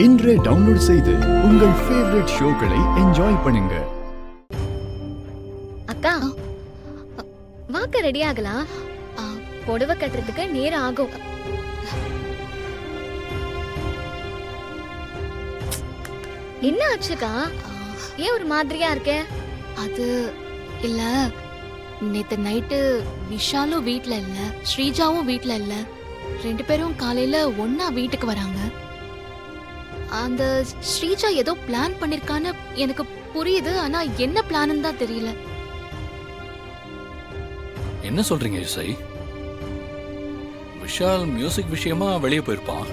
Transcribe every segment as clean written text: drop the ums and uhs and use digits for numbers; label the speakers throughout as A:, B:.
A: இன்றே டவுன்லோட் செய்து உங்கள் ஃபேவரட் ஷோக்களை என்ஜாய் பண்ணுங்க.
B: அக்கா வாக்க ரெடி ஆகலாம். புடவை கட்டுறதுக்கு நேரம் ஆகும். என்ன ஆச்சுக்கா? ஏன் ஒரு மாதிரியா இருக்க?
C: அது இல்ல, நேத்து நைட்டு விஷாலும் வீட்ல இல்ல, ஸ்ரீஜாவும் வீட்ல இல்ல. 2 பேரும் காலையில ஒன்னா வீட்டுக்கு வராங்க. அந்த ஸ்ரீஜா ஏதோ பிளான் பண்ணிருக்கான்னு எனக்கு புரியுது. ஆனா என்ன பிளான்னு தான் தெரியல.
D: என்ன சொல்றீங்க இசை? விஷால் மியூசிக் விஷயமா வெளியே போயிருப்பான்.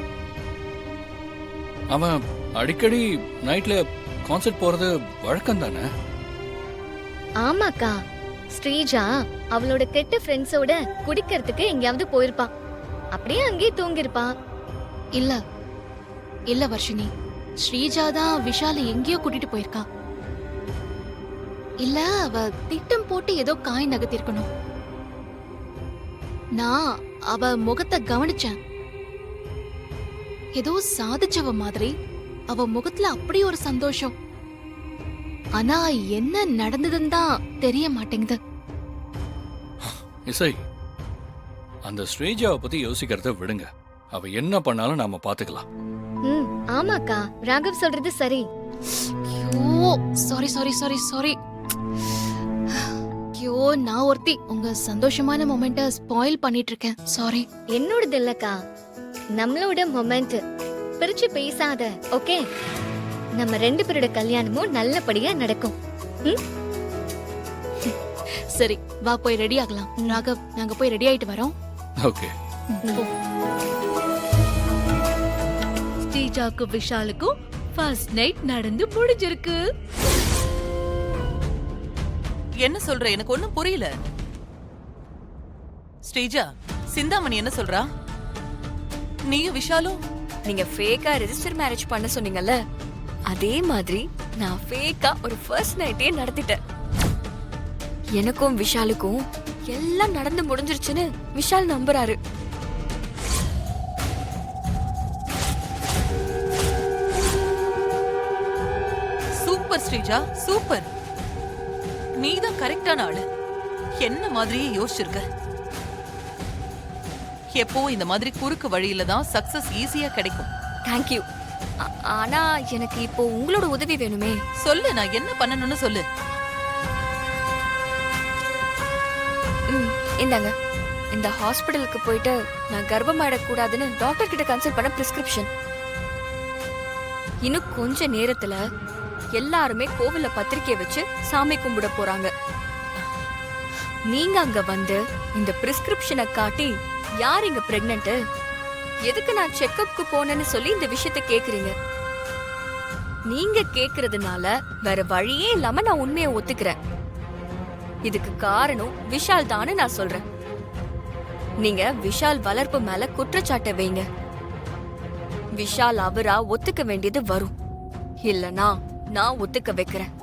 D: அவன் அடிக்கடி நைட்ல கான்சர்ட் போறது வழக்கம் தானே?
B: ஆமாக்கா, ஸ்ரீஜா அவளோட கெட்ட ஃப்ரெண்ட்ஸோட குடிக்கிறதுக்கு எங்கேயாவது போயிருப்பா. அப்படியே அங்கேயே தூங்கிருப்பா.
C: இல்ல இல்ல வர்ஷினி, ஸ்ரீஜா தான் விஷால எங்கேயோ கூட்டிட்டு போயிருக்கா. இல்ல, அவ திட்டம் போட்டு ஏதோ காய் நகர்த்திருக்கணும். நான் அவ முகத்தை கவனிச்சேன். ஏதோ சாதிச்சவ மாதிரி அவ முகத்துல அப்படி ஒரு சந்தோஷம். ஆனா என்ன நடந்ததுன்னு தான் தெரிய மாட்டேங்குது.
D: இசை, அந்த ஸ்ரீஜாவை பத்தி யோசிக்கிறத விடுங்க. அவ என்ன பண்ணாலும் நாம பாத்துக்கலாம்.
B: ஆமாக்கா, ராகவ் சொல்றது சரி.
C: ஐயோ, சாரி சாரி சாரி சாரி. ஐயோ, நான் ஒருத்தி உங்க சந்தோஷமான மொமெண்ட ஸ்பாயில் பண்ணிட்டு இருக்கேன். சாரி.
B: என்னோடது இல்லக்கா, நம்மளோட மொமெண்ட். பிரிச்சு பேசாத, ஓகே? நம்ம 2 பேரோட கல்யாணமும் நல்லபடியா நடக்கும்.
C: சரி, வா போய் ரெடி ஆகலாம். ராகவ், நாங்க போய் ரெடி ஆயிட்டு வரோம்.
D: ஓகே.
E: ஸ்ரீஜாக்கும் விஷாலுக்கும் ஃபர்ஸ்ட் நைட் நடந்து முடிஞ்சிருக்கு.
F: என்ன சொல்ற? எனக்கு ஒண்ணும் புரியல. ஸ்ரீஜா, சிந்தாமணி என்ன சொல்றா? நீயும் விஷாலும்
G: நீங்க ஃபேக்கா ரெஜிஸ்டர் மேரேஜ் பண்ண சொன்னீங்கல்ல, அதே மாதிரி நான் ஃபேக்கா ஒரு ஃபர்ஸ்ட் நைட்டே நடத்திட்டேன். எனக்கும் விஷாலுக்கும் எல்லாம் நடந்து முடிஞ்சிருச்சுன்னு விஷால் நம்புறாரு.
F: Super Sreeja, super. நீதான் கரெக்டான ஆளு. என்ன மாதிரியே யோசிச்சிருக்க. எப்பவும் இந்த மாதிரி குறுக்கு வழியில தான் சக்சஸ் ஈஸியா கிடைக்கும்.
G: தேங்க்யூ. ஆனா எனக்கு இப்போ உங்களோட உதவி வேணுமே.
F: சொல்லு, நான் என்ன பண்ணணும்னு சொல்லு.
G: இந்தாங்க, இந்த ஹாஸ்பிடலுக்கு போயிட்டு நான் கர்ப்பமாயிடக்கூடாதுன்னு டாக்டர் கிட்ட கன்சல்ட் பண்ண பிரிஸ்கிரிப்ஷன். இன்னும் கொஞ்ச நேரத்துல எல்லாருமே கோவில்ல பத்திரிக்கை வச்சு சாமி கும்பிட போறாங்க. நீங்க அங்க வந்து இந்த பிரிஸ்கிரிப்ஷனை காட்டி யார் இங்க பிரெக்னன்ட், எதுக்கு நான் செக்கப்க்கு போனேன்னு சொல்லி இந்த விஷயத்தை கேக்குறீங்க. நீங்க கேக்குறதுனால வேற வழியே இல்லாம நான் உண்மையை ஒத்துக்கிறேன். இதுக்கு காரணம் விஷால் தான்னு நான் சொல்றேன். நீங்க விஷால் வளர்ப்பு மேல குற்றச்சாட்டை வைங்க. விஷால் அவரா ஒத்துக்க வேண்டியது வரும். இல்லனா நான் ஒத்துக்க வைக்கிறேன்.